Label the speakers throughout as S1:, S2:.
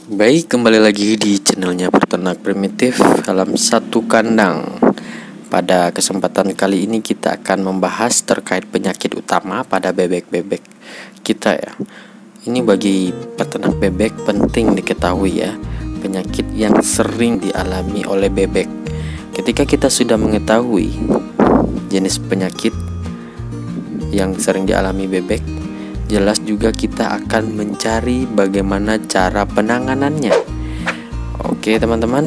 S1: Baik, kembali lagi di channelnya Peternak Primitif dalam satu kandang. Pada kesempatan kali ini kita akan membahas terkait penyakit utama pada bebek-bebek kita ya. Ini bagi peternak bebek penting diketahui ya, penyakit yang sering dialami oleh bebek. Ketika kita sudah mengetahui jenis penyakit yang sering dialami bebek, jelas juga kita akan mencari bagaimana cara penanganannya. Oke teman-teman,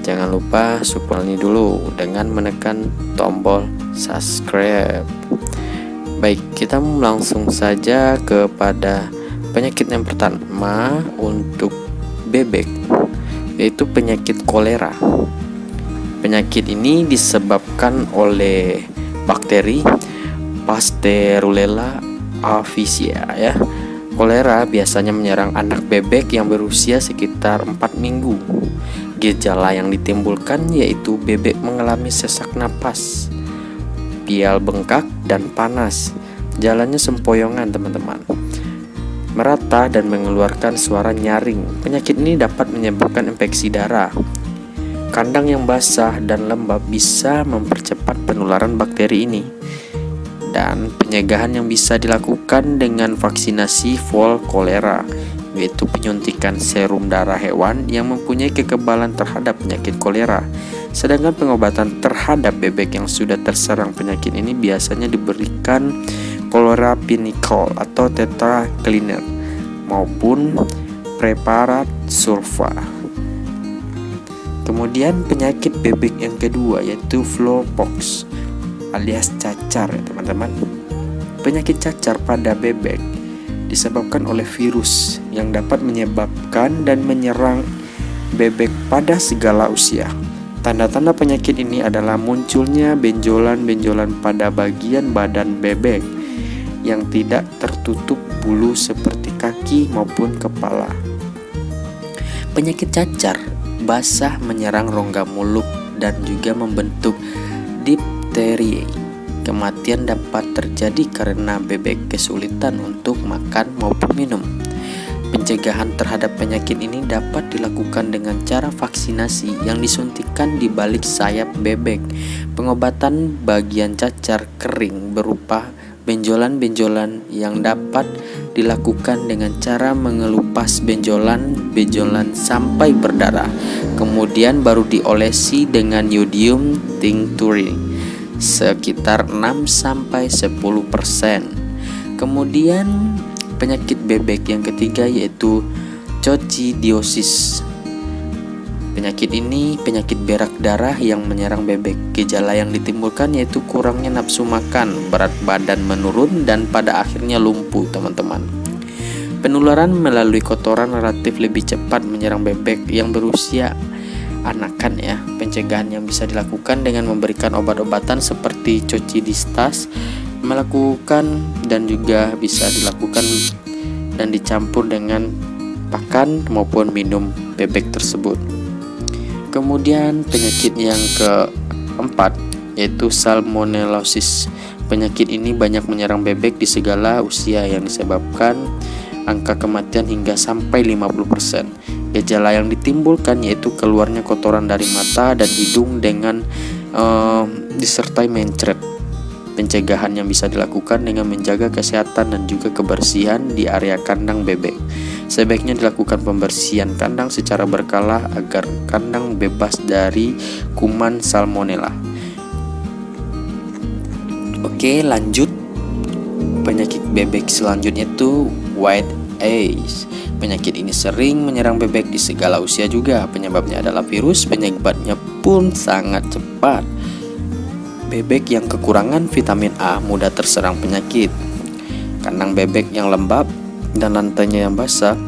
S1: jangan lupa support ini dulu dengan menekan tombol subscribe. Baik, kita langsung saja kepada penyakit yang pertama untuk bebek, yaitu penyakit kolera. Penyakit ini disebabkan oleh bakteri Pasteurella avicia ya. Kolera biasanya menyerang anak bebek yang berusia sekitar 4 minggu. Gejala yang ditimbulkan yaitu bebek mengalami sesak napas, pial bengkak dan panas. Jalannya sempoyongan teman-teman, merata dan mengeluarkan suara nyaring. Penyakit ini dapat menyebabkan infeksi darah. Kandang yang basah dan lembab bisa mempercepat penularan bakteri ini. Dan pencegahan yang bisa dilakukan dengan vaksinasi full kolera, yaitu penyuntikan serum darah hewan yang mempunyai kekebalan terhadap penyakit kolera. Sedangkan pengobatan terhadap bebek yang sudah terserang penyakit ini biasanya diberikan chloramphenicol atau tetracycline maupun preparat sulfa. Kemudian penyakit bebek yang kedua yaitu flowpox alias cacar ya teman-teman. Penyakit cacar pada bebek disebabkan oleh virus yang dapat menyebabkan dan menyerang bebek pada segala usia. Tanda-tanda penyakit ini adalah munculnya benjolan-benjolan pada bagian badan bebek yang tidak tertutup bulu seperti kaki maupun kepala. Penyakit cacar basah menyerang rongga mulut dan juga membentuk diphtheria. Kematian dapat terjadi karena bebek kesulitan untuk makan maupun minum. Pencegahan terhadap penyakit ini dapat dilakukan dengan cara vaksinasi yang disuntikan di balik sayap bebek. Pengobatan bagian cacar kering berupa benjolan-benjolan yang dapat dilakukan dengan cara mengelupas benjolan-benjolan sampai berdarah. Kemudian baru diolesi dengan iodium tincture sekitar 6-10%. Kemudian penyakit bebek yang ketiga yaitu coccidiosis. Penyakit ini penyakit berak darah yang menyerang bebek. Gejala yang ditimbulkan yaitu kurangnya nafsu makan, berat badan menurun, dan pada akhirnya lumpuh teman-teman. Penularan melalui kotoran relatif lebih cepat menyerang bebek yang berusia anakan ya. Pencegahan yang bisa dilakukan dengan memberikan obat-obatan seperti coccidistas, melakukan dan juga bisa dilakukan dan dicampur dengan pakan maupun minum bebek tersebut. Kemudian penyakit yang keempat yaitu salmonellosis. Penyakit ini banyak menyerang bebek di segala usia yang disebabkan angka kematian hingga sampai 50%. Gejala yang ditimbulkan yaitu keluarnya kotoran dari mata dan hidung dengan disertai mencret. Pencegahan yang bisa dilakukan dengan menjaga kesehatan dan juga kebersihan di area kandang bebek. Sebaiknya dilakukan pembersihan kandang secara berkala agar kandang bebas dari kuman salmonella. Oke, lanjut. Penyakit bebek selanjutnya itu white eyes. Penyakit ini sering menyerang bebek di segala usia juga. Penyebabnya adalah virus, penyebarannya pun sangat cepat. Bebek yang kekurangan vitamin A mudah terserang penyakit. Kandang bebek yang lembab dan lantainya yang basah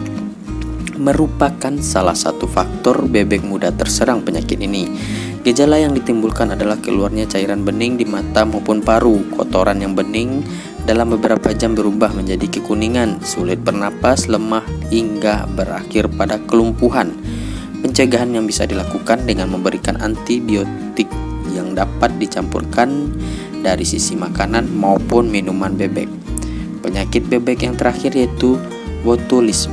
S1: merupakan salah satu faktor bebek mudah terserang penyakit ini. Gejala yang ditimbulkan adalah keluarnya cairan bening di mata maupun paru. Kotoran yang bening dalam beberapa jam berubah menjadi kekuningan, sulit bernapas, lemah, hingga berakhir pada kelumpuhan. Pencegahan yang bisa dilakukan dengan memberikan antibiotik yang dapat dicampurkan dari sisi makanan maupun minuman bebek. Penyakit bebek yang terakhir yaitu botulisme.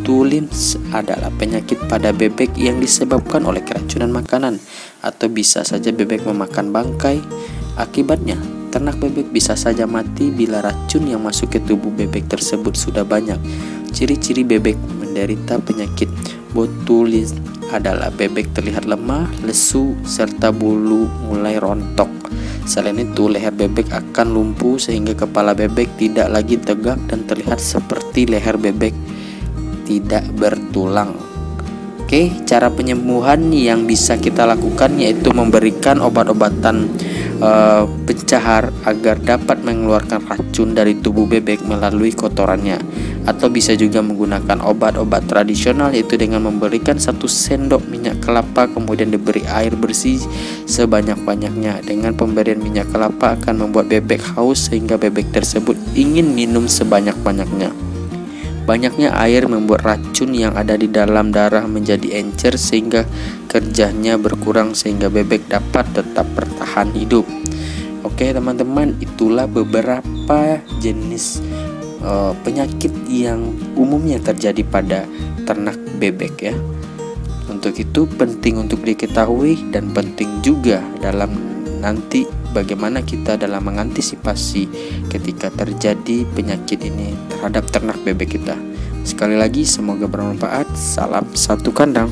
S1: botulism adalah penyakit pada bebek yang disebabkan oleh keracunan makanan atau bisa saja bebek memakan bangkai. Akibatnya, ternak bebek bisa saja mati bila racun yang masuk ke tubuh bebek tersebut sudah banyak. Ciri-ciri bebek menderita penyakit botulism adalah bebek terlihat lemah, lesu, serta bulu mulai rontok. Selain itu, leher bebek akan lumpuh sehingga kepala bebek tidak lagi tegak dan terlihat seperti leher bebek tidak bertulang. Oke, cara penyembuhan yang bisa kita lakukan yaitu memberikan obat-obatan pencahar agar dapat mengeluarkan racun dari tubuh bebek melalui kotorannya, atau bisa juga menggunakan obat-obat tradisional yaitu dengan memberikan 1 sendok minyak kelapa kemudian diberi air bersih sebanyak-banyaknya. Dengan pemberian minyak kelapa akan membuat bebek haus sehingga bebek tersebut ingin minum sebanyak-banyaknya. Banyaknya air membuat racun yang ada di dalam darah menjadi encer sehingga kerjanya berkurang sehingga bebek dapat tetap bertahan hidup. Oke teman-teman, itulah beberapa jenis penyakit yang umumnya terjadi pada ternak bebek ya. Untuk itu penting untuk diketahui dan penting juga dalam nanti bagaimana kita dalam mengantisipasi ketika terjadi penyakit ini terhadap ternak bebek kita. Sekali lagi semoga bermanfaat. Salam satu kandang.